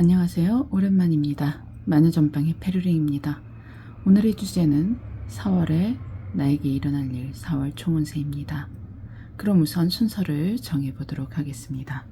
안녕하세요. 오랜만입니다. 마늘전방의 페루링입니다. 오늘의 주제는 4월에 나에게 일어날 일 4월 총운세입니다. 그럼 우선 순서를 정해보도록 하겠습니다.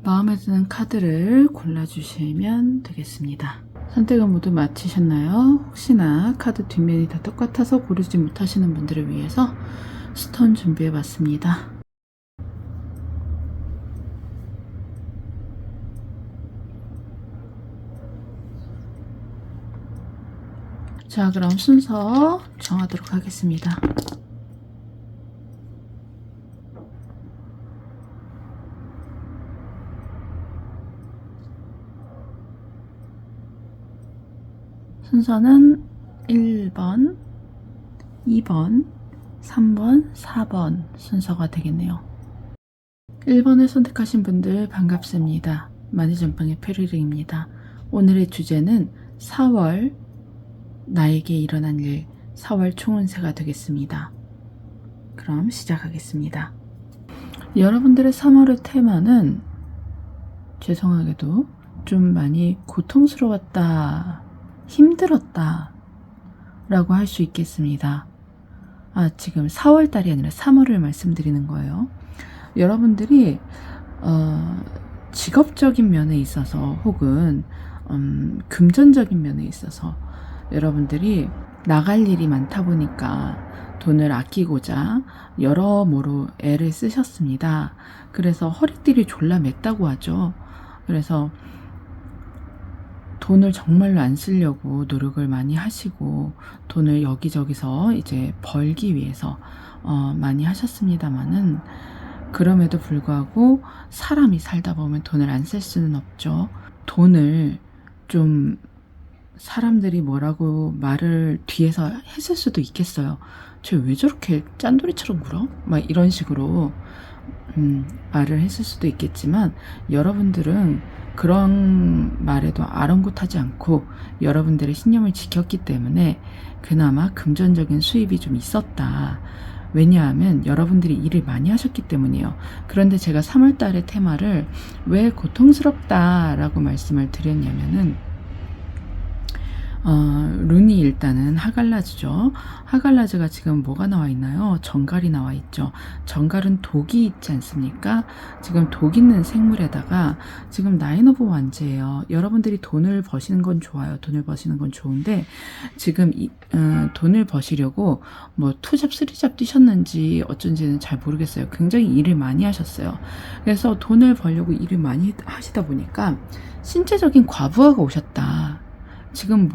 마음에 드는 카드를 골라주시면 되겠습니다. 선택을 모두 마치셨나요? 혹시나 카드 뒷면이 다 똑같아서 고르지 못하시는 분들을 위해서 스톤 준비해봤습니다. 자, 그럼 순서 정하도록 하겠습니다. 순서는 1번, 2번, 3번, 4번 순서가 되겠네요. 1번을 선택하신 분들 반갑습니다. 마늘전방의 페루링입니다. 오늘의 주제는 4월 나에게 일어난 일 4월 총운세가 되겠습니다. 그럼 시작하겠습니다. 여러분들의 3월의 테마는 죄송하게도 좀 많이 고통스러웠다, 힘들었다 라고 할 수 있겠습니다. 지금 4월달이 아니라 3월을 말씀드리는 거예요. 여러분들이 직업적인 면에 있어서 혹은 금전적인 면에 있어서 여러분들이 나갈 일이 많다 보니까 돈을 아끼고자 여러모로 애를 쓰셨습니다. 그래서 허리띠를 졸라 맸다고 하죠. 그래서 돈을 정말로 안 쓰려고 노력을 많이 하시고 돈을 여기저기서 이제 벌기 위해서 많이 하셨습니다만은, 그럼에도 불구하고 사람이 살다 보면 돈을 안 쓸 수는 없죠. 돈을 좀 사람들이 뭐라고 말을 뒤에서 했을 수도 있겠어요. 쟤 왜 저렇게 짠돌이처럼 굴어? 막 이런 식으로 말을 했을 수도 있겠지만, 여러분들은 그런 말에도 아랑곳하지 않고 여러분들의 신념을 지켰기 때문에 그나마 금전적인 수입이 좀 있었다. 왜냐하면 여러분들이 일을 많이 하셨기 때문이에요. 그런데 제가 3월달의 테마를 왜 고통스럽다라고 말씀을 드렸냐면은, 룬이 일단은 하갈라즈죠. 하갈라즈가 지금 뭐가 나와 있나요? 정갈이 나와 있죠. 정갈은 독이 있지 않습니까? 지금 독 있는 생물에다가 지금 나인 오브 완즈예요. 여러분들이 돈을 버시는 건 좋아요. 돈을 버시는 건 좋은데 지금 돈을 버시려고 뭐 투잡 쓰리잡 뛰셨는지 어쩐지는 잘 모르겠어요. 굉장히 일을 많이 하셨어요. 그래서 돈을 벌려고 일을 많이 하시다 보니까 신체적인 과부하가 오셨다. 지금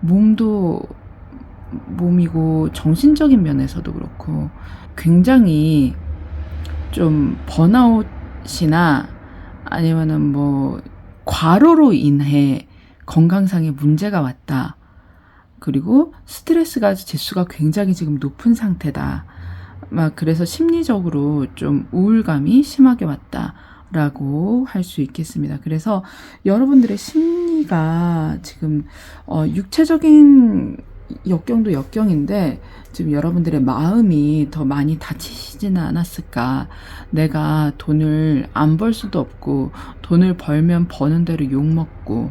몸도 몸이고 정신적인 면에서도 그렇고 굉장히 좀 번아웃이나 아니면은 뭐 과로로 인해 건강상의 문제가 왔다. 그리고 스트레스가 지수가 굉장히 지금 높은 상태다. 그래서 심리적으로 좀 우울감이 심하게 왔다 라고 할 수 있겠습니다. 그래서 여러분들의 심리가 지금 육체적인 역경도 역경인데 지금 여러분들의 마음이 더 많이 다치시지는 않았을까. 내가 돈을 안 벌 수도 없고 돈을 벌면 버는 대로 욕먹고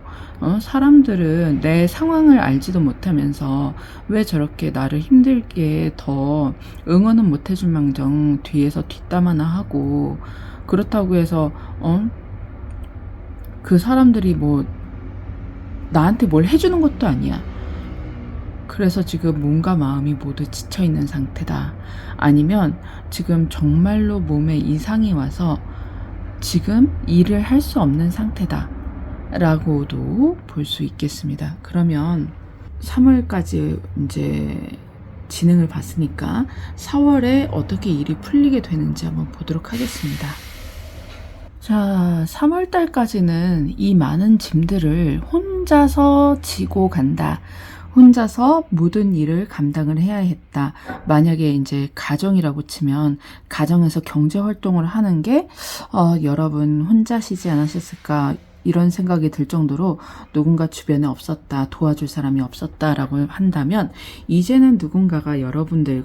사람들은 내 상황을 알지도 못하면서 왜 저렇게 나를 힘들게 더 응원은 못해줄 망정 뒤에서 뒷담화나 하고, 그렇다고 해서 그 사람들이 뭐 나한테 뭘 해주는 것도 아니야. 그래서 지금 몸과 마음이 모두 지쳐있는 상태다. 아니면 지금 정말로 몸에 이상이 와서 지금 일을 할 수 없는 상태다 라고도 볼 수 있겠습니다. 그러면 3월까지 이제 진행을 봤으니까 4월에 어떻게 일이 풀리게 되는지 한번 보도록 하겠습니다. 자, 3월달까지는 이 많은 짐들을 혼자서 지고 간다, 혼자서 모든 일을 감당을 해야 했다. 만약에 이제 가정이라고 치면 가정에서 경제 활동을 하는 게 여러분 혼자시지 않으셨을까 이런 생각이 들 정도로 누군가 주변에 없었다, 도와줄 사람이 없었다라고 한다면 이제는 누군가가 여러분들을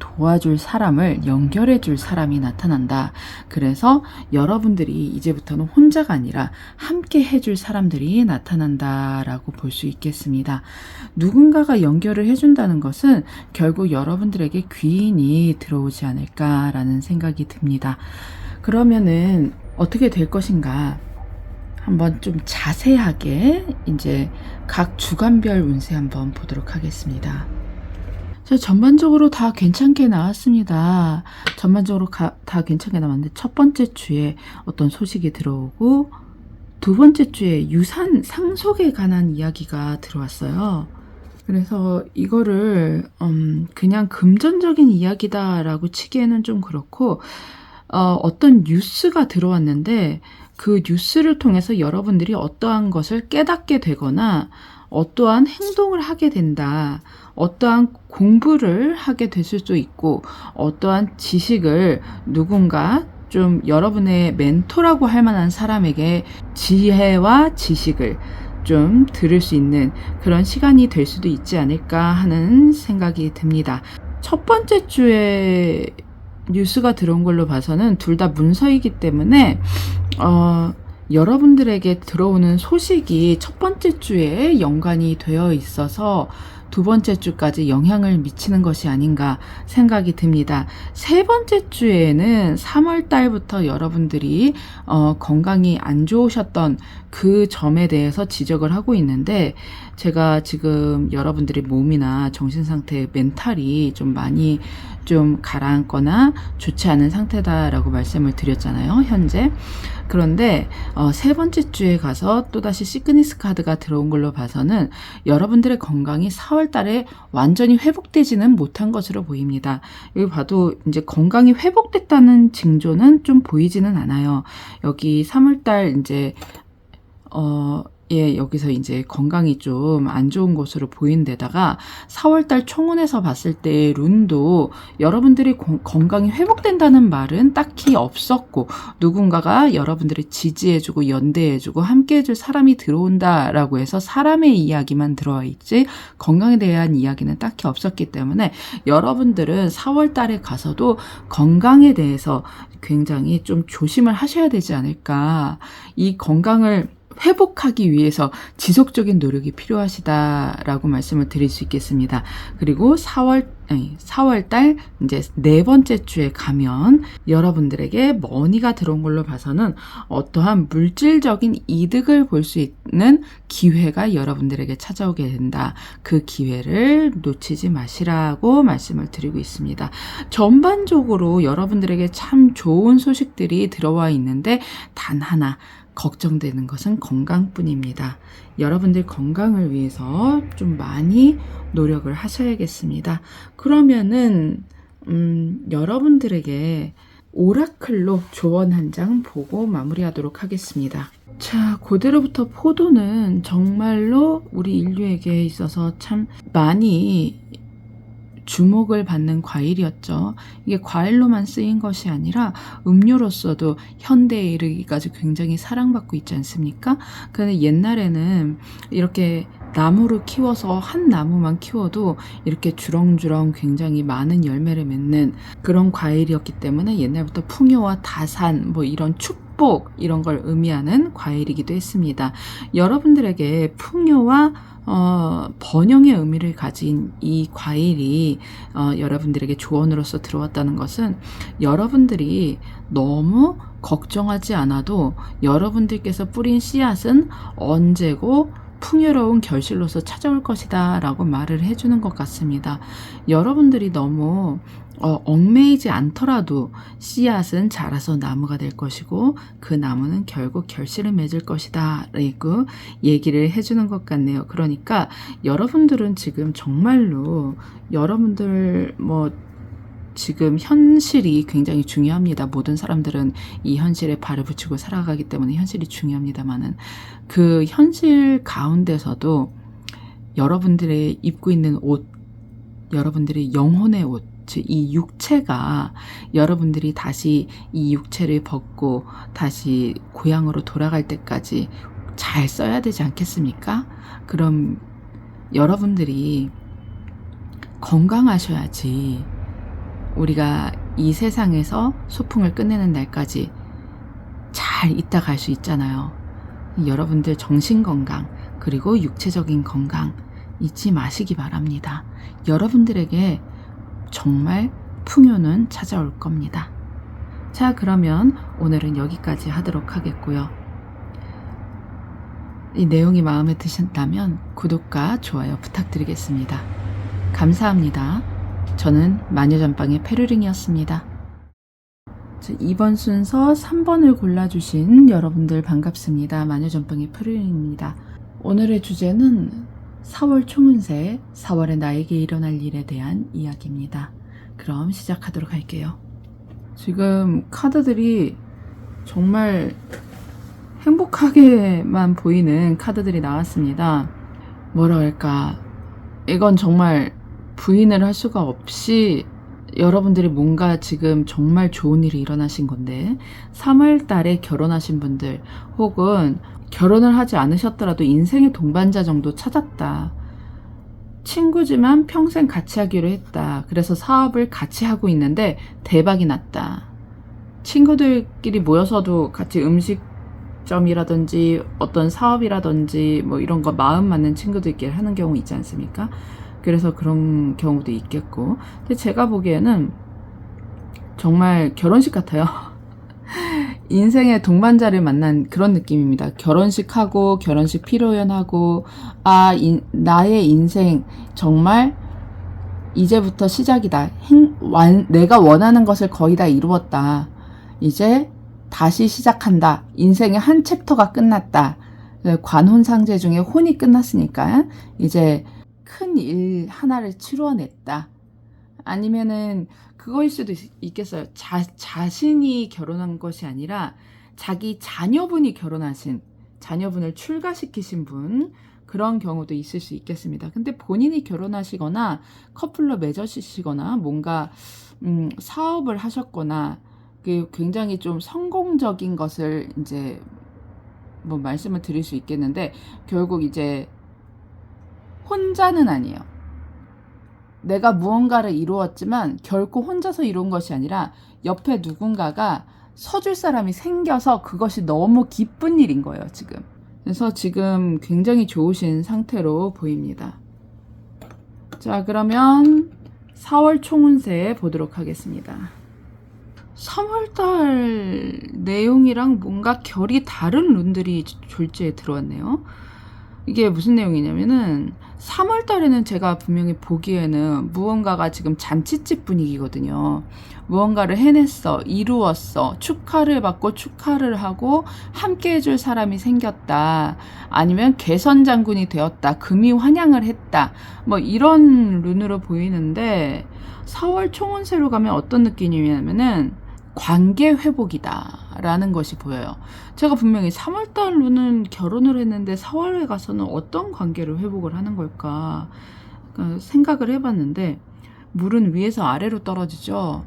도와줄 사람을 연결해 줄 사람이 나타난다. 그래서 여러분들이 이제부터는 혼자가 아니라 함께 해줄 사람들이 나타난다라고 볼 수 있겠습니다. 누군가가 연결을 해준다는 것은 결국 여러분들에게 귀인이 들어오지 않을까라는 생각이 듭니다. 그러면은 어떻게 될 것인가? 한번 좀 자세하게 이제 각 주간별 운세 한번 보도록 하겠습니다. 자, 전반적으로 다 괜찮게 나왔습니다. 전반적으로 다 괜찮게 나왔는데 첫 번째 주에 어떤 소식이 들어오고 두 번째 주에 유산 상속에 관한 이야기가 들어왔어요. 그래서 이거를 그냥 금전적인 이야기다라고 치기에는 좀 그렇고 어떤 뉴스가 들어왔는데 그 뉴스를 통해서 여러분들이 어떠한 것을 깨닫게 되거나 어떠한 행동을 하게 된다. 어떠한 공부를 하게 될 수도 있고 어떠한 지식을 누군가 좀 여러분의 멘토라고 할 만한 사람에게 지혜와 지식을 좀 들을 수 있는 그런 시간이 될 수도 있지 않을까 하는 생각이 듭니다. 첫 번째 주에 뉴스가 들어온 걸로 봐서는 둘 다 문서이기 때문에 여러분들에게 들어오는 소식이 첫 번째 주에 연관이 되어 있어서 두 번째 주까지 영향을 미치는 것이 아닌가 생각이 듭니다. 세 번째 주에는 3월 달부터 여러분들이 건강이 안 좋으셨던 그 점에 대해서 지적을 하고 있는데 제가 지금 여러분들의 몸이나 정신 상태, 멘탈이 좀 많이 좀 가라앉거나 좋지 않은 상태다라고 말씀을 드렸잖아요, 현재. 그런데 세 번째 주에 가서 또다시 시크니스 카드가 들어온 걸로 봐서는 여러분들의 건강이 4월 달에 완전히 회복되지는 못한 것으로 보입니다. 여기 봐도 이제 건강이 회복됐다는 징조는 좀 보이지는 않아요. 여기 3월 달 이제 여기서 이제 건강이 좀 안 좋은 것으로 보이는 데다가 4월달 총운에서 봤을 때 룬도 여러분들이 건강이 회복된다는 말은 딱히 없었고 누군가가 여러분들을 지지해주고 연대해주고 함께해줄 사람이 들어온다라고 해서 사람의 이야기만 들어와 있지 건강에 대한 이야기는 딱히 없었기 때문에 여러분들은 4월달에 가서도 건강에 대해서 굉장히 좀 조심을 하셔야 되지 않을까. 이 건강을 회복하기 위해서 지속적인 노력이 필요하시다라고 말씀을 드릴 수 있겠습니다. 그리고 4월달 이제 네 번째 주에 가면 여러분들에게 머니가 들어온 걸로 봐서는 어떠한 물질적인 이득을 볼 수 있는 기회가 여러분들에게 찾아오게 된다. 그 기회를 놓치지 마시라고 말씀을 드리고 있습니다. 전반적으로 여러분들에게 참 좋은 소식들이 들어와 있는데 단 하나 걱정되는 것은 건강뿐입니다. 여러분들 건강을 위해서 좀 많이 노력을 하셔야겠습니다. 그러면은 여러분들에게 오라클로 조언 한 장 보고 마무리하도록 하겠습니다. 자, 고대로부터 포도는 정말로 우리 인류에게 있어서 참 많이 주목을 받는 과일이었죠. 이게 과일로만 쓰인 것이 아니라 음료로서도 현대에 이르기까지 굉장히 사랑받고 있지 않습니까? 근데 옛날에는 이렇게 나무를 키워서 한 나무만 키워도 이렇게 주렁주렁 굉장히 많은 열매를 맺는 그런 과일이었기 때문에 옛날부터 풍요와 다산 뭐 이런 축복 이런 걸 의미하는 과일이기도 했습니다. 여러분들에게 풍요와 번영의 의미를 가진 이 과일이 여러분들에게 조언으로서 들어왔다는 것은 여러분들이 너무 걱정하지 않아도 여러분들께서 뿌린 씨앗은 언제고 풍요로운 결실로서 찾아올 것이다 라고 말을 해주는 것 같습니다. 여러분들이 너무 얽매이지 않더라도 씨앗은 자라서 나무가 될 것이고 그 나무는 결국 결실을 맺을 것이다 라고 얘기를 해주는 것 같네요. 그러니까 여러분들은 지금 정말로 여러분들 지금 현실이 굉장히 중요합니다. 모든 사람들은 이 현실에 발을 붙이고 살아가기 때문에 현실이 중요합니다만은 그 현실 가운데서도 여러분들의 입고 있는 옷, 여러분들의 영혼의 옷, 즉 이 육체가 여러분들이 다시 이 육체를 벗고 다시 고향으로 돌아갈 때까지 잘 써야 되지 않겠습니까? 그럼 여러분들이 건강하셔야지 우리가 이 세상에서 소풍을 끝내는 날까지 잘 있다 갈 수 있잖아요. 여러분들 정신건강 그리고 육체적인 건강 잊지 마시기 바랍니다. 여러분들에게 정말 풍요는 찾아올 겁니다. 자, 그러면 오늘은 여기까지 하도록 하겠고요. 이 내용이 마음에 드신다면 구독과 좋아요 부탁드리겠습니다. 감사합니다. 저는 마녀전방의 페루링이었습니다. 이번 순서 3번을 골라주신 여러분들 반갑습니다. 마녀전방의 페루링입니다. 오늘의 주제는 4월 총운세, 4월에 나에게 일어날 일에 대한 이야기입니다. 그럼 시작하도록 할게요. 지금 카드들이 정말 행복하게만 보이는 카드들이 나왔습니다. 뭐라 할까, 이건 정말 부인을 할 수가 없이 여러분들이 뭔가 지금 정말 좋은 일이 일어나신 건데, 3월 달에 결혼하신 분들 혹은 결혼을 하지 않으셨더라도 인생의 동반자 정도 찾았다. 친구지만 평생 같이 하기로 했다. 그래서 사업을 같이 하고 있는데 대박이 났다. 친구들끼리 모여서도 같이 음식점이라든지 어떤 사업이라든지 뭐 이런 거 마음 맞는 친구들끼리 하는 경우 있지 않습니까? 그래서 그런 경우도 있겠고. 근데 제가 보기에는 정말 결혼식 같아요. 인생의 동반자를 만난 그런 느낌입니다. 결혼식하고 결혼식 피로연하고 나의 인생 정말 이제부터 시작이다. 내가 원하는 것을 거의 다 이루었다. 이제 다시 시작한다. 인생의 한 챕터가 끝났다. 관혼상제 중에 혼이 끝났으니까 이제 큰 일 하나를 치루어냈다. 아니면은 그거일 수도 있겠어요. 자신이 결혼한 것이 아니라 자기 자녀분이 결혼하신, 자녀분을 출가시키신 분, 그런 경우도 있을 수 있겠습니다. 근데 본인이 결혼하시거나 커플로 맺어지시거나 뭔가 사업을 하셨거나 굉장히 좀 성공적인 것을 이제 뭐 말씀을 드릴 수 있겠는데, 결국 이제 혼자는 아니에요. 내가 무언가를 이루었지만 결코 혼자서 이룬 것이 아니라 옆에 누군가가 서줄 사람이 생겨서 그것이 너무 기쁜 일인 거예요, 지금. 그래서 지금 굉장히 좋으신 상태로 보입니다. 자, 그러면 4월 총운세 보도록 하겠습니다. 3월달 내용이랑 뭔가 결이 다른 룬들이 졸지에 들어왔네요. 이게 무슨 내용이냐면은 3월 달에는 제가 분명히 보기에는 무언가가 지금 잔치집 분위기거든요. 무언가를 해냈어, 이루었어, 축하를 받고 축하를 하고 함께 해줄 사람이 생겼다. 아니면 개선장군이 되었다. 금이 환양을 했다. 뭐 이런 룬으로 보이는데, 4월 총운세로 가면 어떤 느낌이냐면은 관계 회복이다 라는 것이 보여요. 제가 분명히 3월달로는 결혼을 했는데 4월에 가서는 어떤 관계를 회복을 하는 걸까 생각을 해봤는데, 물은 위에서 아래로 떨어지죠.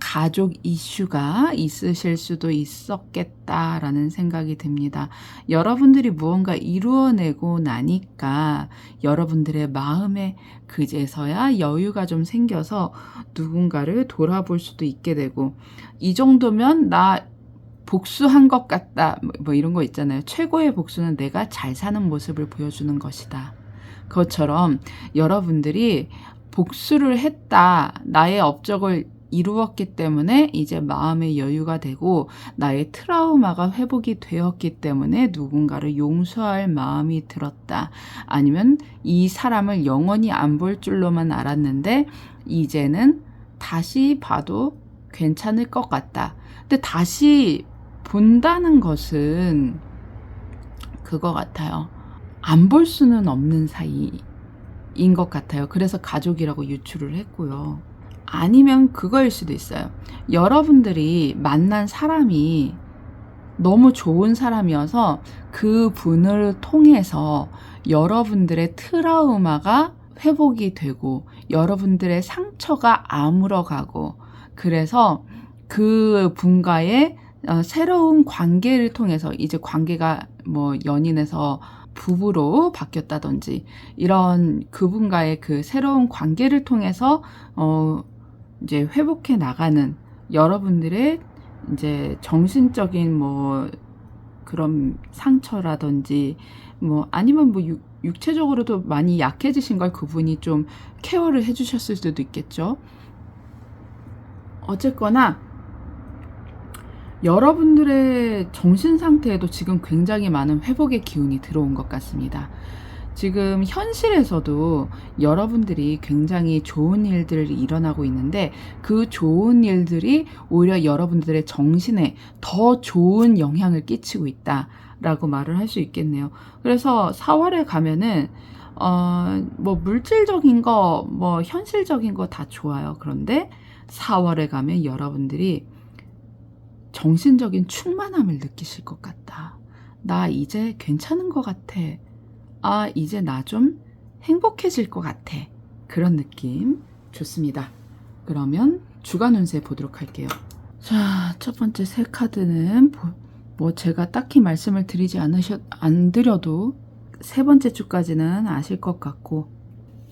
가족 이슈가 있으실 수도 있었겠다라는 생각이 듭니다. 여러분들이 무언가 이루어내고 나니까 여러분들의 마음에 그제서야 여유가 좀 생겨서 누군가를 돌아볼 수도 있게 되고, 이 정도면 나 복수한 것 같다 뭐 이런 거 있잖아요. 최고의 복수는 내가 잘 사는 모습을 보여주는 것이다. 그것처럼 여러분들이 복수를 했다. 나의 업적을 이루었기 때문에 이제 마음의 여유가 되고 나의 트라우마가 회복이 되었기 때문에 누군가를 용서할 마음이 들었다. 아니면 이 사람을 영원히 안 볼 줄로만 알았는데 이제는 다시 봐도 괜찮을 것 같다. 근데 다시 본다는 것은 그거 같아요. 안 볼 수는 없는 사이인 것 같아요. 그래서 가족이라고 유추를 했고요. 아니면 그거일 수도 있어요. 여러분들이 만난 사람이 너무 좋은 사람이어서 그 분을 통해서 여러분들의 트라우마가 회복이 되고 여러분들의 상처가 아물어가고, 그래서 그 분과의 새로운 관계를 통해서 이제 관계가 뭐 연인에서 부부로 바뀌었다든지 이런 그분과의 그 새로운 관계를 통해서 이제 회복해 나가는 여러분들의 이제 정신적인 뭐 그런 상처라든지 뭐 아니면 뭐 육체적으로도 많이 약해지신 걸 그분이 좀 케어를 해주셨을 수도 있겠죠. 어쨌거나 여러분들의 정신 상태에도 지금 굉장히 많은 회복의 기운이 들어온 것 같습니다. 지금 현실에서도 여러분들이 굉장히 좋은 일들이 일어나고 있는데 그 좋은 일들이 오히려 여러분들의 정신에 더 좋은 영향을 끼치고 있다라고 말을 할 수 있겠네요. 그래서 4월에 가면은 뭐 물질적인 거, 뭐 현실적인 거 다 좋아요. 그런데 4월에 가면 여러분들이 정신적인 충만함을 느끼실 것 같다. 나 이제 괜찮은 것 같아. 아, 이제 나 좀 행복해질 것 같아. 그런 느낌 좋습니다. 그러면 주간 운세 보도록 할게요. 자, 첫 번째 세 카드는 뭐 제가 딱히 말씀을 안 드려도 세 번째 주까지는 아실 것 같고,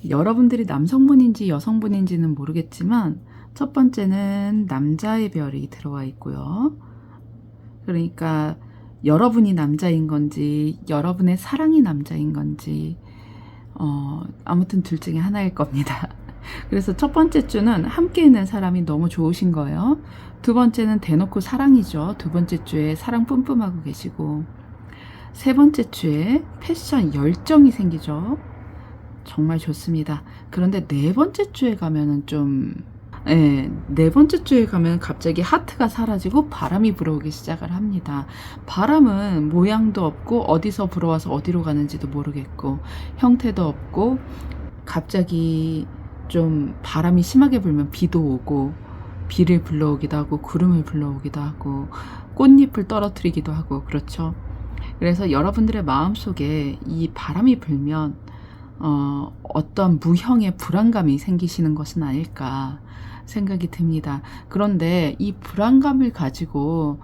여러분들이 남성분인지 여성분인지는 모르겠지만 첫 번째는 남자의 별이 들어와 있고요. 그러니까 여러분이 남자인 건지 여러분의 사랑이 남자인 건지 아무튼 둘 중에 하나일 겁니다. 그래서 첫 번째 주는 함께 있는 사람이 너무 좋으신 거예요. 두 번째는 대놓고 사랑이죠. 두 번째 주에 사랑 뿜뿜하고 계시고, 세 번째 주에 패션 열정이 생기죠. 정말 좋습니다. 그런데 네 번째 주에 가면은 네 번째 주에 가면 갑자기 하트가 사라지고 바람이 불어오기 시작을 합니다. 바람은 모양도 없고 어디서 불어와서 어디로 가는지도 모르겠고 형태도 없고, 갑자기 좀 바람이 심하게 불면 비도 오고 비를 불러오기도 하고 구름을 불러오기도 하고 꽃잎을 떨어뜨리기도 하고 그렇죠. 그래서 여러분들의 마음속에 이 바람이 불면 어떤 무형의 불안감이 생기시는 것은 아닐까 생각이 듭니다. 그런데 이 불안감을 가지고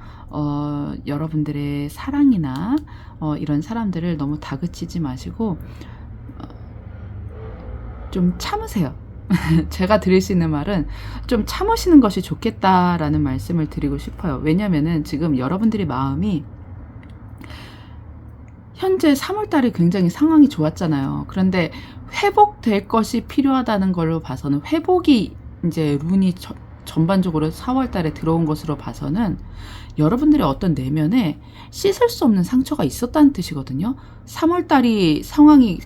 여러분들의 사랑이나 이런 사람들을 너무 다그치지 마시고 좀 참으세요. 제가 드릴 수 있는 말은 좀 참으시는 것이 좋겠다라는 말씀을 드리고 싶어요. 왜냐면은 지금 여러분들의 마음이 현재 3월달에 굉장히 상황이 좋았잖아요. 그런데 회복될 것이 필요하다는 걸로 봐서는, 회복이 이제 룬이 전반적으로 4월달에 들어온 것으로 봐서는 여러분들의 어떤 내면에 씻을 수 없는 상처가 있었다는 뜻이거든요. 3월달이 상황이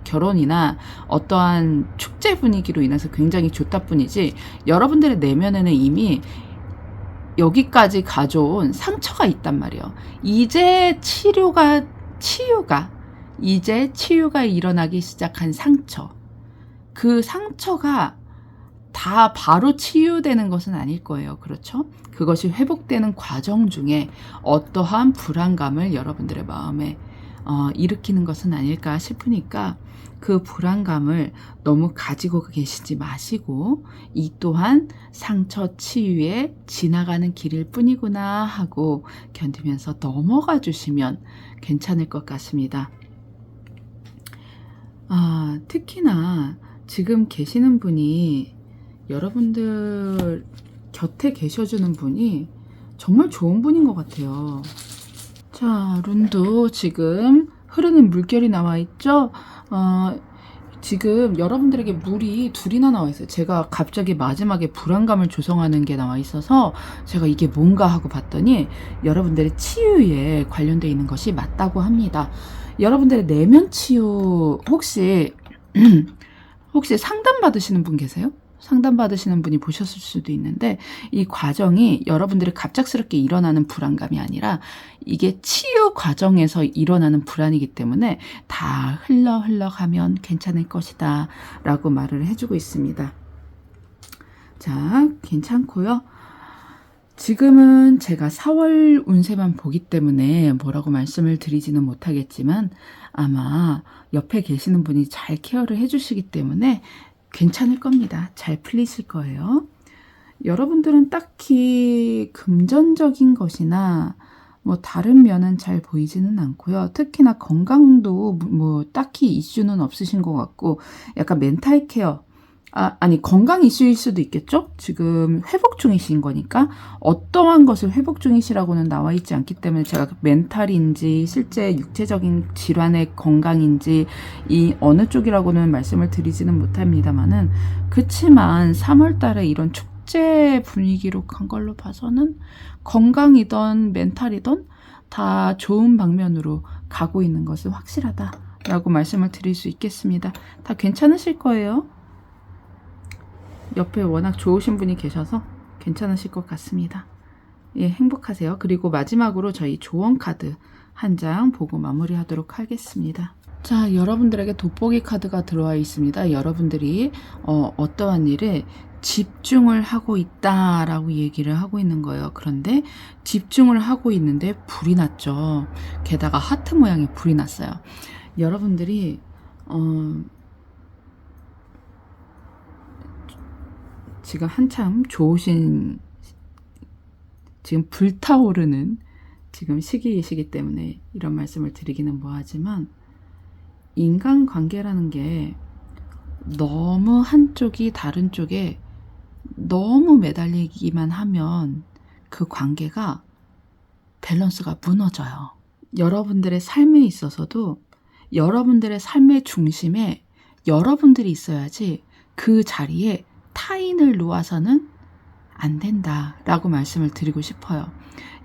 결혼이나 어떠한 축제 분위기로 인해서 굉장히 좋다 뿐이지, 여러분들의 내면에는 이미 여기까지 가져온 상처가 있단 말이에요. 이제 치유가 일어나기 시작한 상처. 그 상처가 다 바로 치유되는 것은 아닐 거예요. 그렇죠? 그것이 회복되는 과정 중에 어떠한 불안감을 여러분들의 마음에 일으키는 것은 아닐까 싶으니까 그 불안감을 너무 가지고 계시지 마시고, 이 또한 상처 치유에 지나가는 길일 뿐이구나 하고 견디면서 넘어가 주시면 괜찮을 것 같습니다. 특히나 지금 계시는 분이, 여러분들 곁에 계셔주는 분이 정말 좋은 분인 것 같아요. 자, 룬도 지금 흐르는 물결이 나와 있죠. 지금 여러분들에게 물이 둘이나 나와 있어요. 제가 갑자기 마지막에 불안감을 조성하는 게 나와 있어서 제가 이게 뭔가 하고 봤더니 여러분들의 치유에 관련되어 있는 것이 맞다고 합니다. 여러분들의 내면 치유, 혹시 상담 받으시는 분 계세요? 상담 받으시는 분이 보셨을 수도 있는데, 이 과정이 여러분들이 갑작스럽게 일어나는 불안감이 아니라 이게 치유 과정에서 일어나는 불안이기 때문에 다 흘러가면 괜찮을 것이다 라고 말을 해주고 있습니다. 자, 괜찮고요. 지금은 제가 4월 운세만 보기 때문에 뭐라고 말씀을 드리지는 못하겠지만 아마 옆에 계시는 분이 잘 케어를 해주시기 때문에 괜찮을 겁니다. 잘 풀리실 거예요. 여러분들은 딱히 금전적인 것이나 뭐 다른 면은 잘 보이지는 않고요. 특히나 건강도 뭐 딱히 이슈는 없으신 것 같고 약간 멘탈 케어, 아니 건강 이슈일 수도 있겠죠? 지금 회복 중이신 거니까 어떠한 것을 회복 중이시라고는 나와 있지 않기 때문에 제가 멘탈인지 실제 육체적인 질환의 건강인지 이 어느 쪽이라고는 말씀을 드리지는 못합니다만은 그치만 3월 달에 이런 축제 분위기로 간 걸로 봐서는 건강이든 멘탈이든 다 좋은 방면으로 가고 있는 것은 확실하다라고 말씀을 드릴 수 있겠습니다. 다 괜찮으실 거예요. 옆에 워낙 좋으신 분이 계셔서 괜찮으실 것 같습니다. 예, 행복하세요. 그리고 마지막으로 저희 조언 카드 한 장 보고 마무리하도록 하겠습니다. 자, 여러분들에게 돋보기 카드가 들어와 있습니다. 여러분들이 어떠한 일에 집중을 하고 있다라고 얘기를 하고 있는 거예요. 그런데 집중을 하고 있는데 불이 났죠. 게다가 하트 모양의 불이 났어요. 여러분들이 지금 한참 좋으신, 지금 불타오르는 지금 시기이시기 때문에 이런 말씀을 드리기는 뭐하지만 인간관계라는 게 너무 한쪽이 다른 쪽에 너무 매달리기만 하면 그 관계가 밸런스가 무너져요. 여러분들의 삶에 있어서도 여러분들의 삶의 중심에 여러분들이 있어야지 그 자리에 타인을 놓아서는 안 된다라고 말씀을 드리고 싶어요.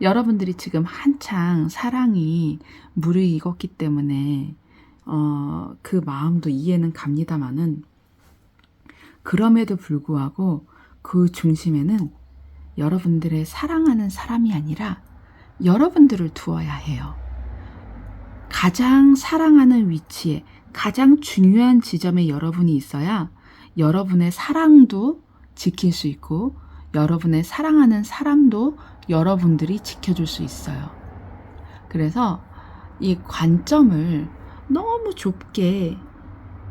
여러분들이 지금 한창 사랑이 무르익었기 때문에 그 마음도 이해는 갑니다만은 그럼에도 불구하고 그 중심에는 여러분들의 사랑하는 사람이 아니라 여러분들을 두어야 해요. 가장 사랑하는 위치에 가장 중요한 지점에 여러분이 있어야 여러분의 사랑도 지킬 수 있고 여러분의 사랑하는 사람도 여러분들이 지켜줄 수 있어요. 그래서 이 관점을 너무 좁게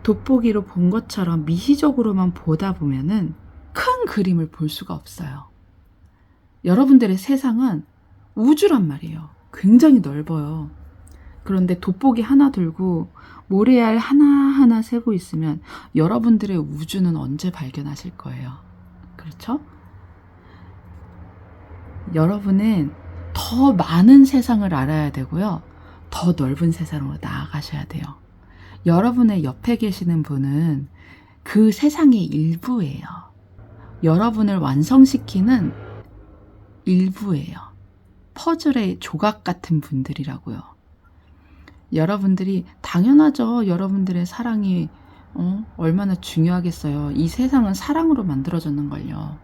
돋보기로 본 것처럼 미시적으로만 보다 보면은 큰 그림을 볼 수가 없어요. 여러분들의 세상은 우주란 말이에요. 굉장히 넓어요. 그런데 돋보기 하나 들고 모래알 하나하나 세고 있으면 여러분들의 우주는 언제 발견하실 거예요? 그렇죠? 여러분은 더 많은 세상을 알아야 되고요. 더 넓은 세상으로 나아가셔야 돼요. 여러분의 옆에 계시는 분은 그 세상의 일부예요. 여러분을 완성시키는 일부예요. 퍼즐의 조각 같은 분들이라고요. 여러분들이 당연하죠. 여러분들의 사랑이 얼마나 중요하겠어요. 이 세상은 사랑으로 만들어졌는걸요.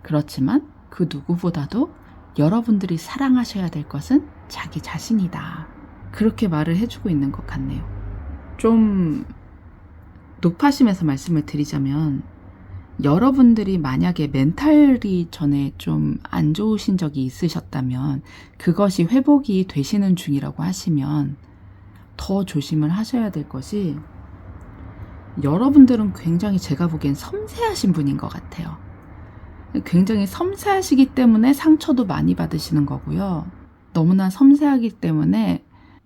그렇지만 그 누구보다도 여러분들이 사랑하셔야 될 것은 자기 자신이다. 그렇게 말을 해주고 있는 것 같네요. 좀 높아심에서 말씀을 드리자면 여러분들이 만약에 멘탈이 전에 좀 안 좋으신 적이 있으셨다면 그것이 회복이 되시는 중이라고 하시면 더 조심을 하셔야 될 것이 여러분들은 굉장히 제가 보기엔 섬세하신 분인 것 같아요. 굉장히 섬세하시기 때문에 상처도 많이 받으시는 거고요. 너무나 섬세하기 때문에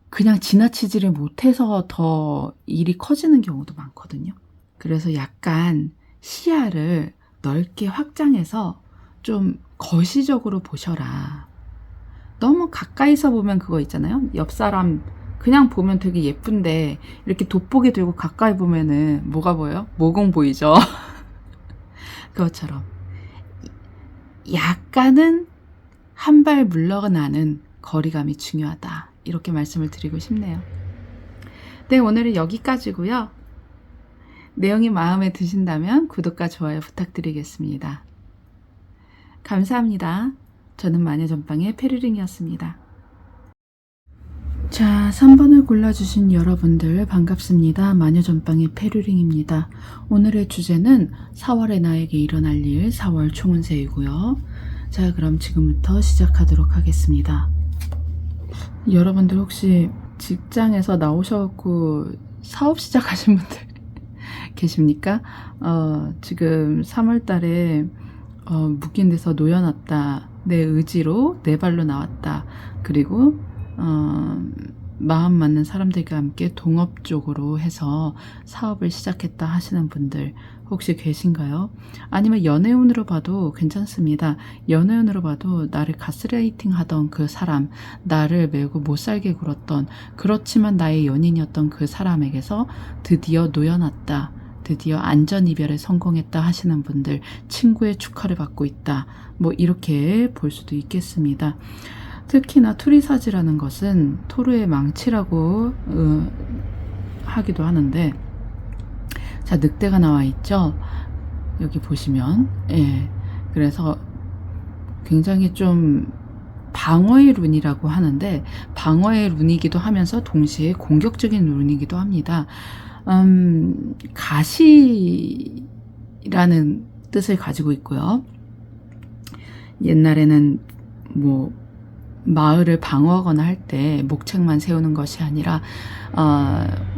그냥 지나치지를 못해서 더 일이 커지는 경우도 많거든요. 그래서 약간 시야를 넓게 확장해서 좀 거시적으로 보셔라. 너무 가까이서 보면 그거 있잖아요. 옆 사람 그냥 보면 되게 예쁜데 이렇게 돋보기 들고 가까이 보면은 뭐가 보여요? 모공 보이죠? 그것처럼 약간은 한 발 물러나는 거리감이 중요하다. 이렇게 말씀을 드리고 싶네요. 네, 오늘은 여기까지고요. 내용이 마음에 드신다면 구독과 좋아요 부탁드리겠습니다. 감사합니다. 저는 마녀전방의 페르링이었습니다. 자, 3번을 골라주신 여러분들 반갑습니다. 마녀전방의 페르링입니다. 오늘의 주제는 4월에 나에게 일어날 일 4월 총운세이고요. 자, 그럼 지금부터 시작하도록 하겠습니다. 여러분들 혹시 직장에서 나오셔갖고 사업 시작하신 분들 계십니까? 지금 3월 달에 묶인 데서 놓여놨다. 내 의지로 내 발로 나왔다. 그리고 마음 맞는 사람들과 함께 동업적으로 해서 사업을 시작했다 하시는 분들 혹시 계신가요? 아니면 연애운으로 봐도 괜찮습니다. 연애운으로 봐도 나를 가스라이팅 하던 그 사람, 나를 매우 못살게 굴었던, 그렇지만 나의 연인이었던 그 사람에게서 드디어 놓여놨다. 드디어 안전이별에 성공했다 하시는 분들, 친구의 축하를 받고 있다. 뭐 이렇게 볼 수도 있겠습니다. 특히나 투리사지라는 것은 토르의 망치라고 하기도 하는데, 자, 늑대가 나와 있죠. 여기 보시면, 예, 그래서 굉장히 좀 방어의 룬이라고 하는데, 방어의 룬이기도 하면서 동시에 공격적인 룬이기도 합니다. 가시라는 뜻을 가지고 있고요. 옛날에는 뭐 마을을 방어하거나 할 때 목책만 세우는 것이 아니라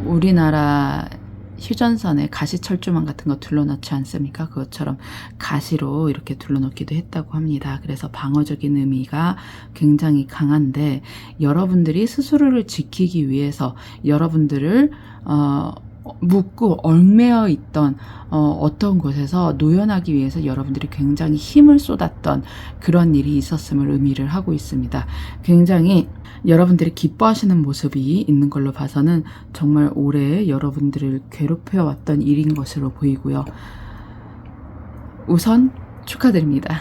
우리나라 휴전선에 가시철조망 같은 거 둘러놓지 않습니까? 그것처럼 가시로 이렇게 둘러놓기도 했다고 합니다. 그래서 방어적인 의미가 굉장히 강한데, 여러분들이 스스로를 지키기 위해서 여러분들을 묶고 얽매여 있던 어떤 곳에서 노연하기 위해서 여러분들이 굉장히 힘을 쏟았던 그런 일이 있었음을 의미를 하고 있습니다. 굉장히 여러분들이 기뻐하시는 모습이 있는 걸로 봐서는 정말 오래 여러분들을 괴롭혀왔던 일인 것으로 보이고요. 우선 축하드립니다.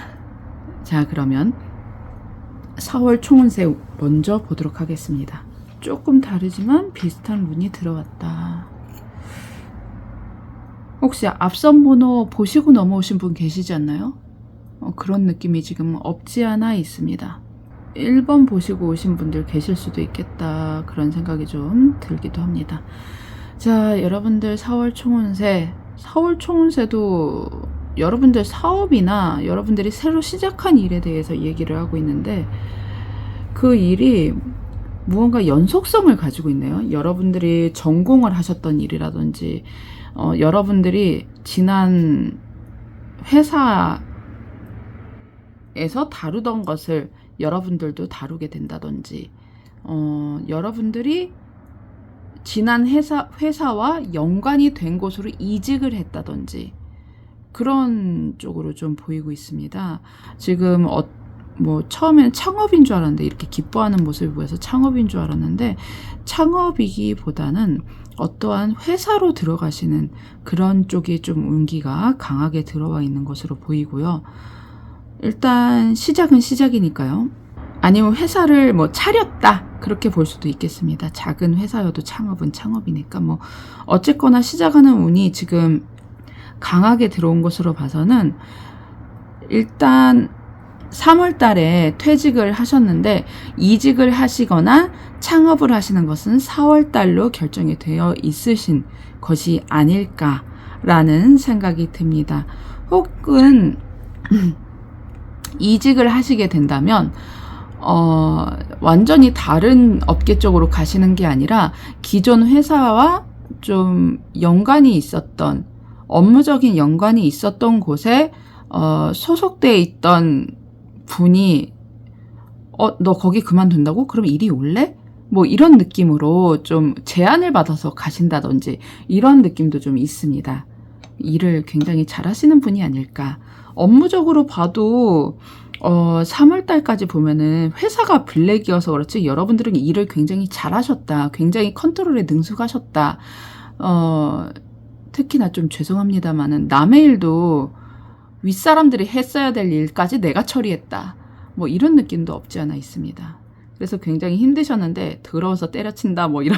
자, 그러면 4월 총운세 먼저 보도록 하겠습니다. 조금 다르지만 비슷한 룬이 들어왔다. 혹시 앞선 번호 보시고 넘어오신 분 계시지 않나요? 그런 느낌이 지금 없지 않아 있습니다. 1번 보시고 오신 분들 계실 수도 있겠다, 그런 생각이 좀 들기도 합니다. 자, 여러분들 4월 총운세, 4월 총운세도 여러분들 사업이나 여러분들이 새로 시작한 일에 대해서 얘기를 하고 있는데, 그 일이 무언가 연속성을 가지고 있네요. 여러분들이 전공을 하셨던 일이라든지, 여러분들이 지난 회사에서 다루던 것을 여러분들도 다루게 된다든지, 여러분들이 지난 회사와 연관이 된 곳으로 이직을 했다든지, 그런 쪽으로 좀 보이고 있습니다. 지금 뭐 처음에는 창업인 줄 알았는데, 이렇게 기뻐하는 모습을 보여서 창업인 줄 알았는데, 창업이기보다는 어떠한 회사로 들어가시는 그런 쪽이 좀 운기가 강하게 들어와 있는 것으로 보이고요. 일단 시작은 시작이니까요. 아니면 회사를 뭐 차렸다, 그렇게 볼 수도 있겠습니다. 작은 회사여도 창업은 창업이니까. 뭐 어쨌거나 시작하는 운이 지금 강하게 들어온 것으로 봐서는, 일단 3월 달에 퇴직을 하셨는데 이직을 하시거나 창업을 하시는 것은 4월 달로 결정이 되어 있으신 것이 아닐까라는 생각이 듭니다. 혹은 이직을 하시게 된다면 완전히 다른 업계 쪽으로 가시는 게 아니라 기존 회사와 좀 연관이 있었던, 업무적인 연관이 있었던 곳에 소속되어 있던 분이 너 거기 그만둔다고? 그럼 이리 올래? 뭐 이런 느낌으로 좀 제안을 받아서 가신다든지, 이런 느낌도 좀 있습니다. 일을 굉장히 잘하시는 분이 아닐까. 업무적으로 봐도 3월 달까지 보면은 회사가 블랙이어서 그렇지, 여러분들은 일을 굉장히 잘하셨다, 굉장히 컨트롤에 능숙하셨다. 특히나 좀 죄송합니다만은 남의 일도 윗사람들이 했어야 될 일까지 내가 처리했다, 뭐 이런 느낌도 없지 않아 있습니다. 그래서 굉장히 힘드셨는데 더러워서 때려친다, 뭐 이런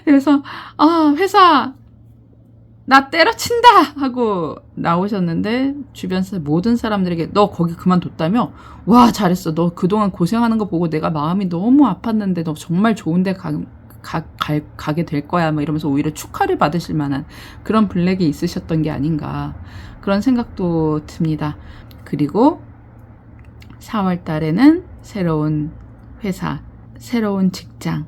그래서 회사 나 때려친다 하고 나오셨는데, 주변 모든 사람들에게 너 거기 그만뒀다며? 와, 잘했어, 너 그동안 고생하는 거 보고 내가 마음이 너무 아팠는데 너 정말 좋은 데 가게 될 거야, 뭐 이러면서 오히려 축하를 받으실 만한 그런 블랙이 있으셨던 게 아닌가, 그런 생각도 듭니다. 그리고 4월 달에는 새로운 회사, 새로운 직장,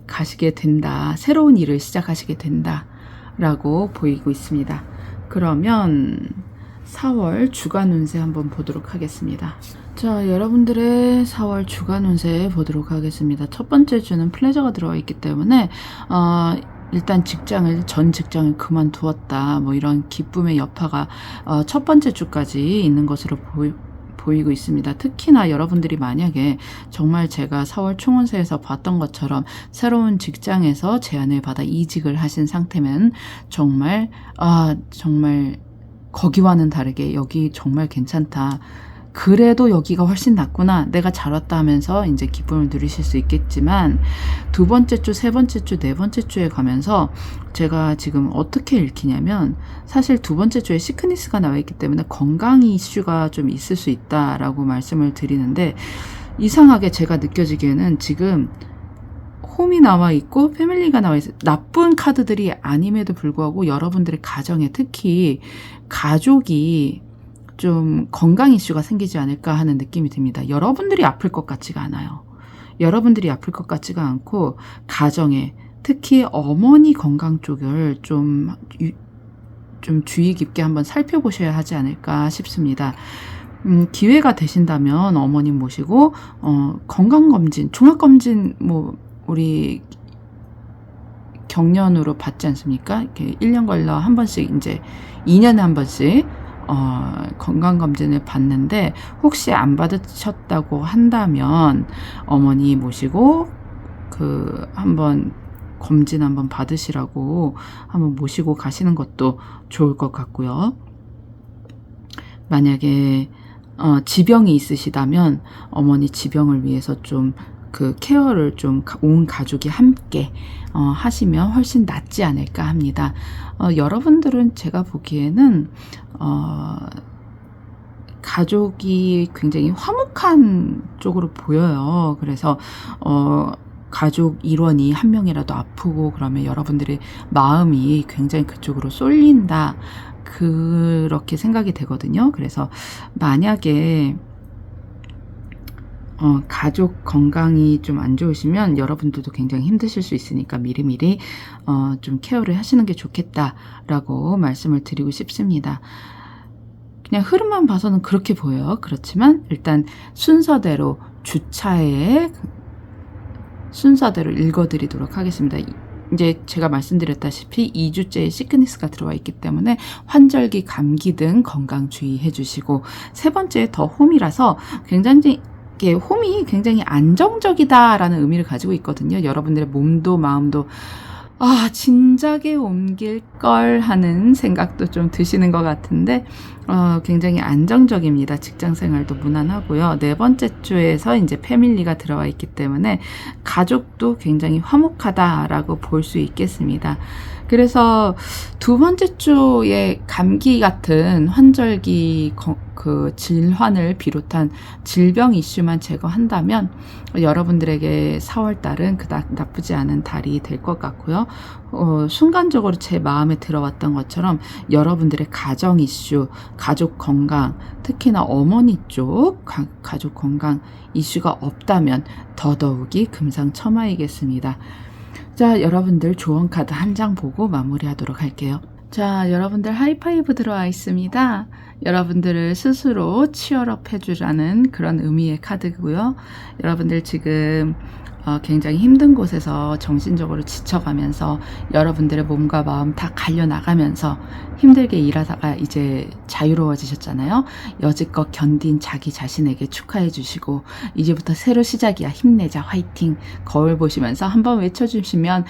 가시게 된다. 새로운 일을 시작하시게 된다. 라고 보이고 있습니다. 그러면 4월 주간 운세 한번 보도록 하겠습니다. 자, 여러분들의 4월 주간 운세 보도록 하겠습니다. 첫 번째 주는 플레저가 들어와 있기 때문에 일단 전 직장을 그만두었다. 뭐 이런 기쁨의 여파가 첫 번째 주까지 있는 것으로 보이고 있습니다. 특히나 여러분들이 만약에 정말 제가 4월 총운세에서 봤던 것처럼 새로운 직장에서 제안을 받아 이직을 하신 상태면 정말 거기와는 다르게 여기 정말 괜찮다. 그래도 여기가 훨씬 낫구나. 내가 잘 왔다 하면서 이제 기쁨을 누리실 수 있겠지만 두 번째 주, 세 번째 주, 네 번째 주에 가면서 제가 지금 어떻게 읽히냐면 사실 두 번째 주에 시크니스가 나와 있기 때문에 건강 이슈가 좀 있을 수 있다라고 말씀을 드리는데 이상하게 제가 느껴지기에는 지금 홈이 나와 있고 패밀리가 나와 있어요. 나쁜 카드들이 아님에도 불구하고 여러분들의 가정에 특히 가족이 좀 건강 이슈가 생기지 않을까 하는 느낌이 듭니다. 여러분들이 아플 것 같지가 않아요. 여러분들이 아플 것 같지가 않고 가정에 특히 어머니 건강 쪽을 좀 주의 깊게 한번 살펴보셔야 하지 않을까 싶습니다. 기회가 되신다면 어머님 모시고 건강검진, 종합검진 뭐 우리 경련으로 받지 않습니까? 이렇게 1년 걸러 한 번씩 이제 2년에 한 번씩 건강검진을 받는데 혹시 안 받으셨다고 한다면 어머니 모시고 한번 검진 한번 받으시라고 한번 모시고 가시는 것도 좋을 것 같고요. 만약에 지병이 있으시다면 어머니 지병을 위해서 좀 케어를 좀 온 가족이 함께 하시면 훨씬 낫지 않을까 합니다. 여러분들은 제가 보기에는 가족이 굉장히 화목한 쪽으로 보여요. 그래서 가족 일원이 한 명이라도 아프고 그러면 여러분들의 마음이 굉장히 그쪽으로 쏠린다. 그렇게 생각이 되거든요. 그래서 만약에 가족 건강이 좀 안 좋으시면 여러분들도 굉장히 힘드실 수 있으니까 미리미리 좀 케어를 하시는 게 좋겠다라고 말씀을 드리고 싶습니다. 그냥 흐름만 봐서는 그렇게 보여요. 그렇지만 일단 순서대로 주차에 순서대로 읽어드리도록 하겠습니다. 이제 제가 말씀드렸다시피 2주째의 시크니스가 들어와 있기 때문에 환절기, 감기 등 건강 주의해 주시고 세 번째 더 홈이라서 홈이 굉장히 안정적이다라는 의미를 가지고 있거든요. 여러분들의 몸도 마음도 진작에 옮길 걸 하는 생각도 좀 드시는 것 같은데 굉장히 안정적입니다. 직장 생활도 무난하고요. 네 번째 주에서 이제 패밀리가 들어와 있기 때문에 가족도 굉장히 화목하다라고 볼 수 있겠습니다. 그래서 두 번째 주에 감기 같은 환절기 질환을 비롯한 질병 이슈만 제거한다면 여러분들에게 4월 달은 그닥 나쁘지 않은 달이 될 것 같고요. 순간적으로 제 마음에 들어왔던 것처럼 여러분들의 가정 이슈, 가족 건강, 특히나 어머니 쪽 가족 건강 이슈가 없다면 더더욱이 금상첨화이겠습니다. 자, 여러분들 조언 카드 한 장 보고 마무리하도록 할게요. 자, 여러분들 하이파이브 들어와 있습니다. 여러분들을 스스로 치얼업 해주라는 그런 의미의 카드고요. 여러분들 지금 굉장히 힘든 곳에서 정신적으로 지쳐가면서 여러분들의 몸과 마음 다 갈려나가면서 힘들게 일하다가 이제 자유로워지셨잖아요. 여지껏 견딘 자기 자신에게 축하해 주시고 이제부터 새로 시작이야. 힘내자. 화이팅. 거울 보시면서 한번 외쳐주시면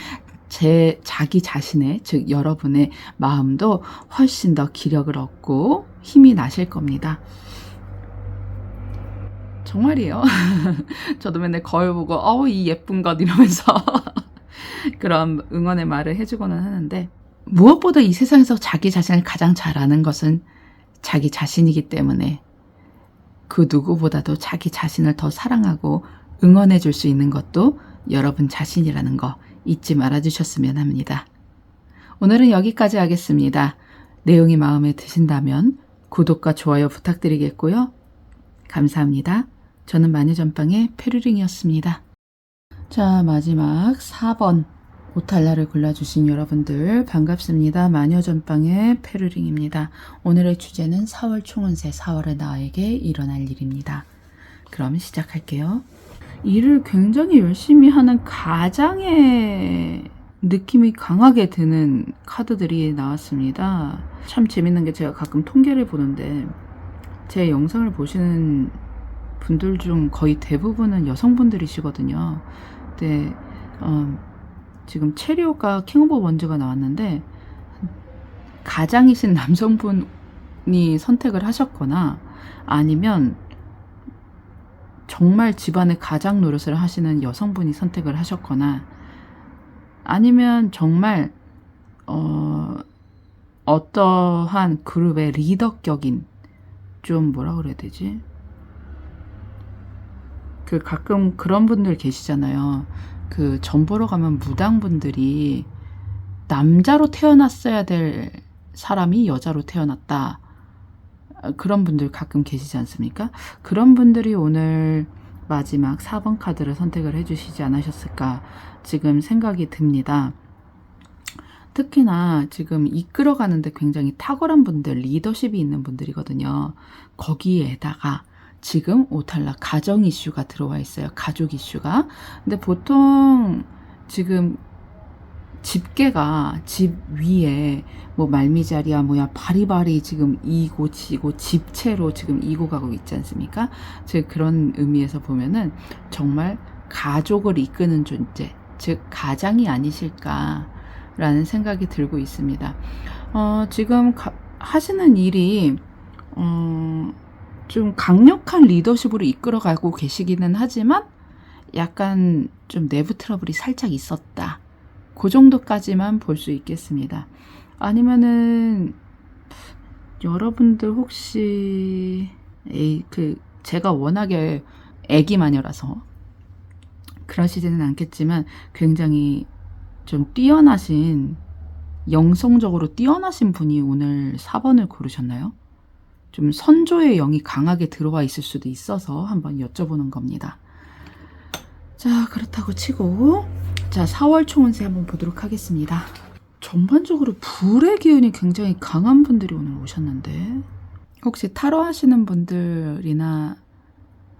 자기 자신의 즉 여러분의 마음도 훨씬 더 기력을 얻고 힘이 나실 겁니다. 정말이에요. 저도 맨날 거울 보고 이 예쁜 것 이러면서 그런 응원의 말을 해주고는 하는데 무엇보다 이 세상에서 자기 자신을 가장 잘 아는 것은 자기 자신이기 때문에 그 누구보다도 자기 자신을 더 사랑하고 응원해 줄 수 있는 것도 여러분 자신이라는 거 잊지 말아주셨으면 합니다. 오늘은 여기까지 하겠습니다. 내용이 마음에 드신다면 구독과 좋아요 부탁드리겠고요. 감사합니다. 저는 마녀전빵의 페루링이었습니다. 자, 마지막 4번 오탈라를 골라주신 여러분들 반갑습니다. 마녀전빵의 페루링입니다. 오늘의 주제는 4월 총운세, 4월의 나에게 일어날 일입니다. 그럼 시작할게요. 일을 굉장히 열심히 하는 가장의 느낌이 강하게 드는 카드들이 나왔습니다. 참 재밌는 게 제가 가끔 통계를 보는데 제 영상을 보시는 분들 중 거의 대부분은 여성분들이시거든요. 근데 지금 체리오가 킹 오브 원즈가 나왔는데 가장이신 남성분이 선택을 하셨거나 아니면 정말 집안의 가장 노릇을 하시는 여성분이 선택을 하셨거나 아니면 정말 어떠한 그룹의 리더격인 좀 뭐라 그래야 되지? 그 가끔 그런 분들 계시잖아요. 그 점 보러 가면 무당분들이 남자로 태어났어야 될 사람이 여자로 태어났다. 그런 분들 가끔 계시지 않습니까? 그런 분들이 오늘 마지막 4번 카드를 선택을 해주시지 않으셨을까 지금 생각이 듭니다. 특히나 지금 이끌어가는데 굉장히 탁월한 분들, 리더십이 있는 분들이거든요. 거기에다가 지금 오탈라 가정 이슈가 들어와 있어요. 가족 이슈가. 근데 보통 지금 집게가 집 위에 뭐 말미잘이야 뭐야 바리바리 지금 이고 지고 집채로 지금 이고 가고 있지 않습니까? 즉 그런 의미에서 보면은 정말 가족을 이끄는 존재, 즉 가장이 아니실까라는 생각이 들고 있습니다. 지금 하시는 일이 좀 강력한 리더십으로 이끌어가고 계시기는 하지만 약간 좀 내부 트러블이 살짝 있었다. 그 정도까지만 볼 수 있겠습니다. 아니면은 여러분들 혹시 제가 워낙에 애기 마녀라서 그러시지는 않겠지만 굉장히 좀 뛰어나신 영성적으로 뛰어나신 분이 오늘 4번을 고르셨나요? 좀 선조의 영이 강하게 들어와 있을 수도 있어서 한번 여쭤보는 겁니다. 자, 그렇다고 치고 자, 4월 총운세 한번 보도록 하겠습니다. 전반적으로 불의 기운이 굉장히 강한 분들이 오늘 오셨는데 혹시 타로 하시는 분들이나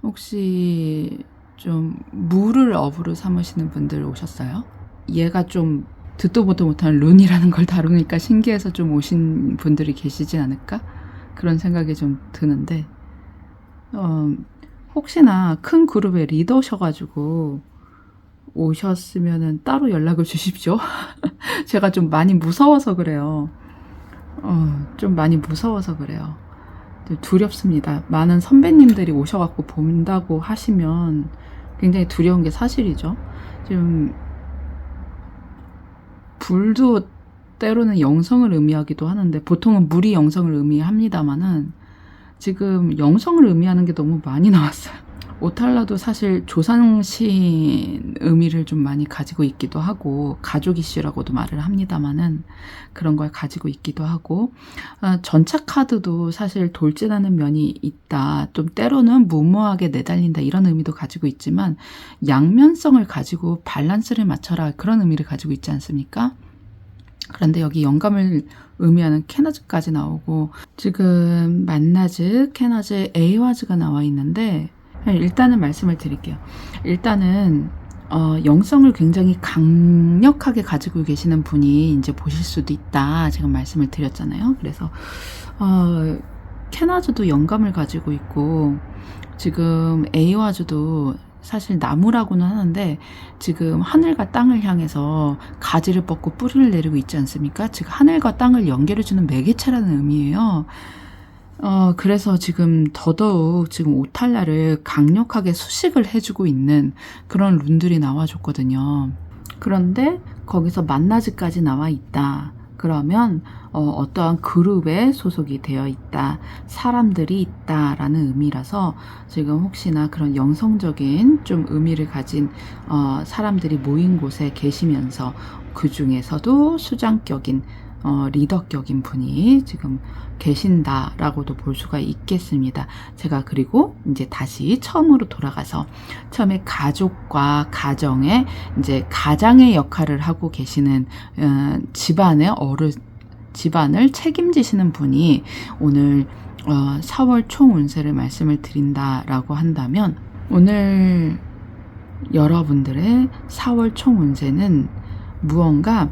혹시 좀 물을 업으로 삼으시는 분들 오셨어요? 얘가 좀 듣도 보도 못하는 룬이라는 걸 다루니까 신기해서 좀 오신 분들이 계시지 않을까? 그런 생각이 좀 드는데 혹시나 큰 그룹의 리더셔가지고 오셨으면은 따로 연락을 주십시오. 제가 좀 많이 무서워서 그래요. 좀 많이 무서워서 그래요. 두렵습니다. 많은 선배님들이 오셔갖고 본다고 하시면 굉장히 두려운 게 사실이죠. 지금 불도 때로는 영성을 의미하기도 하는데 보통은 물이 영성을 의미합니다만은 지금 영성을 의미하는 게 너무 많이 나왔어요. 오탈라도 사실 조상신 의미를 좀 많이 가지고 있기도 하고 가족 이슈라고도 말을 합니다만은 그런 걸 가지고 있기도 하고 전차 카드도 사실 돌진하는 면이 있다. 좀 때로는 무모하게 내달린다 이런 의미도 가지고 있지만 양면성을 가지고 밸런스를 맞춰라 그런 의미를 가지고 있지 않습니까? 그런데 여기 영감을 의미하는 캐나즈까지 나오고 지금 만나즈, 캐나즈, 에이와즈가 나와 있는데 일단은 말씀을 드릴게요. 일단은 영성을 굉장히 강력하게 가지고 계시는 분이 이제 보실 수도 있다. 제가 말씀을 드렸잖아요. 그래서 캐나즈도 영감을 가지고 있고 지금 에이와즈도 사실 나무라고는 하는데 지금 하늘과 땅을 향해서 가지를 뻗고 뿌리를 내리고 있지 않습니까? 즉 하늘과 땅을 연결해주는 매개체라는 의미예요. 그래서 지금 더더욱 지금 오탈라를 강력하게 수식을 해주고 있는 그런 룬들이 나와줬거든요. 그런데 거기서 만나즈까지 나와 있다. 그러면 어떠한 그룹에 소속이 되어 있다. 사람들이 있다라는 의미라서 지금 혹시나 그런 영성적인 좀 의미를 가진 사람들이 모인 곳에 계시면서 그 중에서도 수장격인 리더격인 분이 지금 계신다라고도 볼 수가 있겠습니다. 제가 그리고 이제 다시 처음으로 돌아가서 처음에 가족과 가정의 이제 가장의 역할을 하고 계시는 집안의 집안을 책임지시는 분이 오늘 4월 총 운세를 말씀을 드린다라고 한다면 오늘 여러분들의 4월 총 운세는 무언가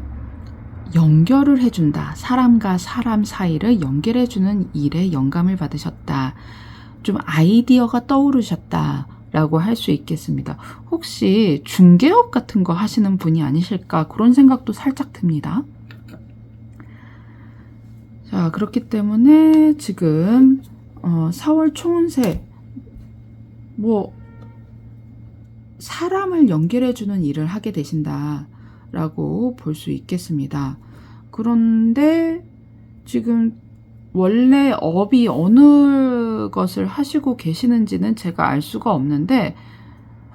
연결을 해준다. 사람과 사람 사이를 연결해주는 일에 영감을 받으셨다. 좀 아이디어가 떠오르셨다. 라고 할 수 있겠습니다. 혹시 중개업 같은 거 하시는 분이 아니실까? 그런 생각도 살짝 듭니다. 자, 그렇기 때문에 지금 4월 총운세 사람을 연결해주는 일을 하게 되신다 라고 볼 수 있겠습니다. 그런데 지금 원래 업이 어느 것을 하시고 계시는지는 제가 알 수가 없는데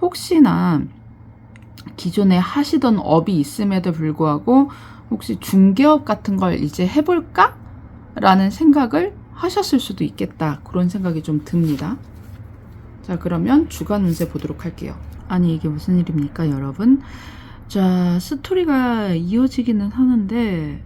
혹시나 기존에 하시던 업이 있음에도 불구하고 혹시 중개업 같은 걸 이제 해볼까? 라는 생각을 하셨을 수도 있겠다. 그런 생각이 좀 듭니다. 자, 그러면 주간 운세 보도록 할게요. 아니, 이게 무슨 일입니까, 여러분? 자, 스토리가 이어지기는 하는데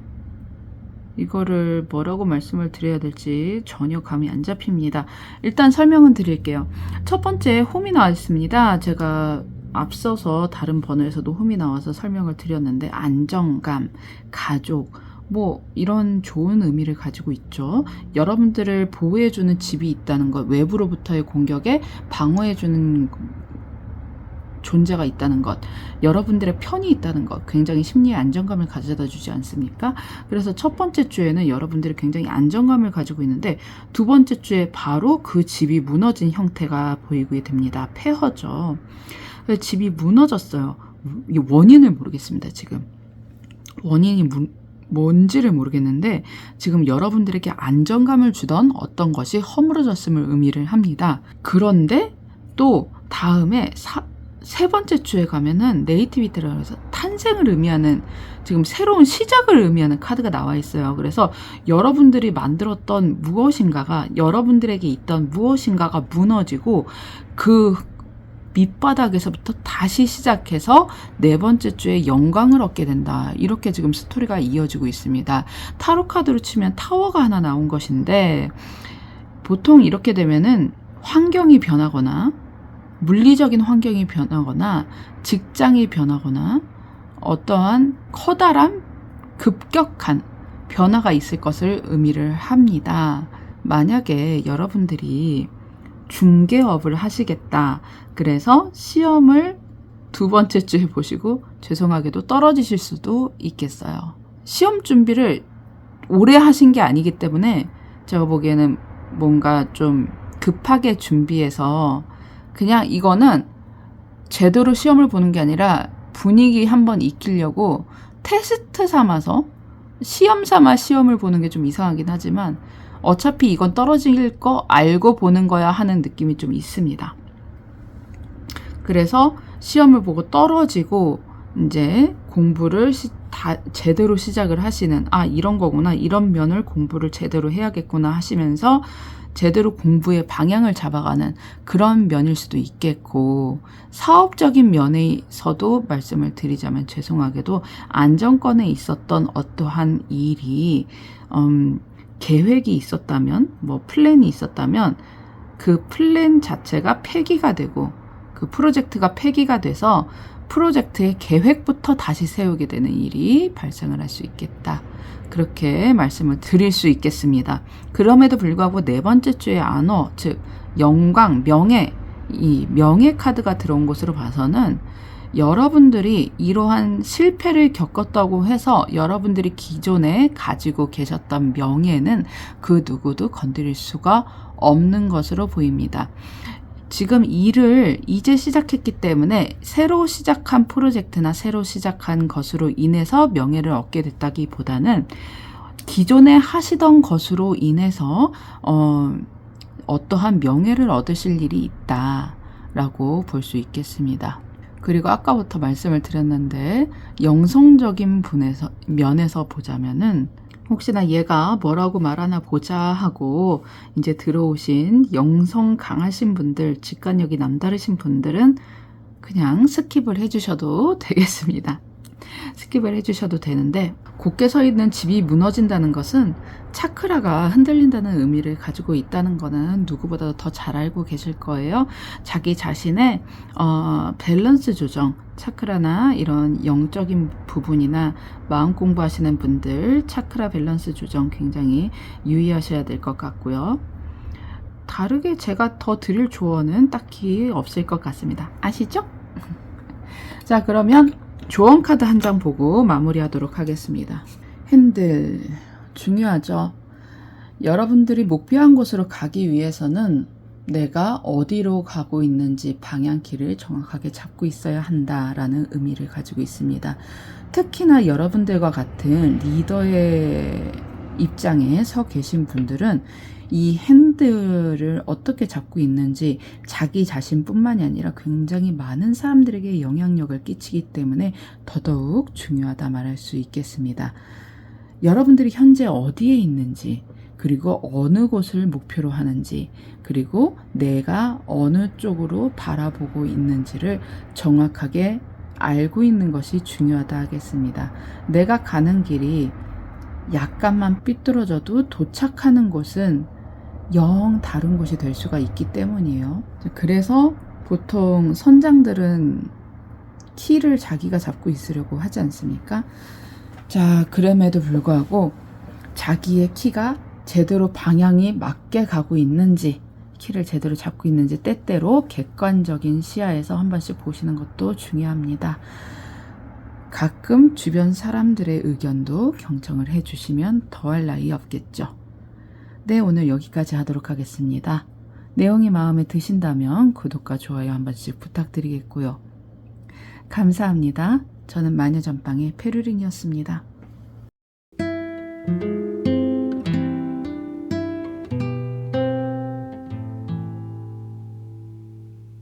이거를 뭐라고 말씀을 드려야 될지 전혀 감이 안 잡힙니다. 일단 설명은 드릴게요. 첫 번째 홈이 나와 있습니다. 제가 앞서서 다른 번호에서도 홈이 나와서 설명을 드렸는데 안정감, 가족, 이런 좋은 의미를 가지고 있죠. 여러분들을 보호해주는 집이 있다는 것, 외부로부터의 공격에 방어해주는 존재가 있다는 것, 여러분들의 편이 있다는 것, 굉장히 심리의 안정감을 가져다 주지 않습니까? 그래서 첫 번째 주에는 여러분들이 굉장히 안정감을 가지고 있는데 두 번째 주에 바로 그 집이 무너진 형태가 보이게 됩니다. 폐허죠. 집이 무너졌어요. 이 원인을 모르겠습니다. 지금 원인이 뭔지를 모르겠는데 지금 여러분들에게 안정감을 주던 어떤 것이 허물어졌음을 의미를 합니다. 그런데 또 다음에 세 번째 주에 가면은 네이티비티라고 해서 탄생을 의미하는 지금 새로운 시작을 의미하는 카드가 나와 있어요. 그래서 여러분들이 만들었던 무엇인가가 여러분들에게 있던 무엇인가가 무너지고 그 밑바닥에서부터 다시 시작해서 네 번째 주에 영광을 얻게 된다. 이렇게 지금 스토리가 이어지고 있습니다. 타로 카드로 치면 타워가 하나 나온 것인데 보통 이렇게 되면은 환경이 변하거나 물리적인 환경이 변하거나 직장이 변하거나 어떠한 커다란 급격한 변화가 있을 것을 의미를 합니다. 만약에 여러분들이 중개업을 하시겠다. 그래서 시험을 두 번째 주에 보시고 죄송하게도 떨어지실 수도 있겠어요. 시험 준비를 오래 하신 게 아니기 때문에 제가 보기에는 뭔가 좀 급하게 준비해서 그냥 이거는 제대로 시험을 보는 게 아니라 분위기 한번 익히려고 테스트 삼아서 시험 삼아 시험을 보는 게 좀 이상하긴 하지만 어차피 이건 떨어질 거 알고 보는 거야 하는 느낌이 좀 있습니다. 그래서 시험을 보고 떨어지고 이제 공부를 제대로 시작을 하시는 이런 거구나, 이런 면을 공부를 제대로 해야겠구나 하시면서 제대로 공부의 방향을 잡아가는 그런 면일 수도 있겠고, 사업적인 면에서도 말씀을 드리자면 죄송하게도 안정권에 있었던 어떠한 일이 계획이 있었다면, 플랜이 있었다면 그 플랜 자체가 폐기가 되고 그 프로젝트가 폐기가 돼서 프로젝트의 계획부터 다시 세우게 되는 일이 발생을 할 수 있겠다. 그렇게 말씀을 드릴 수 있겠습니다. 그럼에도 불구하고 네 번째 주에 안어, 즉 영광, 명예, 이 명예 카드가 들어온 것으로 봐서는 여러분들이 이러한 실패를 겪었다고 해서 여러분들이 기존에 가지고 계셨던 명예는 그 누구도 건드릴 수가 없는 것으로 보입니다. 지금 일을 이제 시작했기 때문에 새로 시작한 프로젝트나 새로 시작한 것으로 인해서 명예를 얻게 됐다기보다는 기존에 하시던 것으로 인해서 어떠한 명예를 얻으실 일이 있다라고 볼 수 있겠습니다. 그리고 아까부터 말씀을 드렸는데 영성적인 면에서 보자면은 혹시나 얘가 뭐라고 말하나 보자 하고 이제 들어오신 영성 강하신 분들, 직관력이 남다르신 분들은 그냥 스킵을 해주셔도 되겠습니다. 스킵을 해주셔도 되는데, 곧게 서 있는 집이 무너진다는 것은 차크라가 흔들린다는 의미를 가지고 있다는 거는 누구보다도 더 잘 알고 계실 거예요. 자기 자신의 밸런스 조정, 차크라나 이런 영적인 부분이나 마음 공부하시는 분들 차크라 밸런스 조정 굉장히 유의하셔야 될 것 같고요. 다르게 제가 더 드릴 조언은 딱히 없을 것 같습니다. 아시죠? 자, 그러면 조언 카드 한 장 보고 마무리하도록 하겠습니다. 핸들 중요하죠. 여러분들이 목표한 곳으로 가기 위해서는 내가 어디로 가고 있는지 방향키를 정확하게 잡고 있어야 한다라는 의미를 가지고 있습니다. 특히나 여러분들과 같은 리더의 입장에 서 계신 분들은 이 핸들을 어떻게 잡고 있는지 자기 자신뿐만이 아니라 굉장히 많은 사람들에게 영향력을 끼치기 때문에 더더욱 중요하다 말할 수 있겠습니다. 여러분들이 현재 어디에 있는지, 그리고 어느 곳을 목표로 하는지, 그리고 내가 어느 쪽으로 바라보고 있는지를 정확하게 알고 있는 것이 중요하다 하겠습니다. 내가 가는 길이 약간만 삐뚤어져도 도착하는 곳은 영 다른 곳이 될 수가 있기 때문이에요. 그래서 보통 선장들은 키를 자기가 잡고 있으려고 하지 않습니까? 자, 그럼에도 불구하고 자기의 키가 제대로 방향이 맞게 가고 있는지, 키를 제대로 잡고 있는지 때때로 객관적인 시야에서 한 번씩 보시는 것도 중요합니다. 가끔 주변 사람들의 의견도 경청을 해주시면 더할 나위 없겠죠. 네, 오늘 여기까지 하도록 하겠습니다. 내용이 마음에 드신다면 구독과 좋아요 한 번씩 부탁드리겠고요. 감사합니다. 저는 마녀전방의 페루린이었습니다.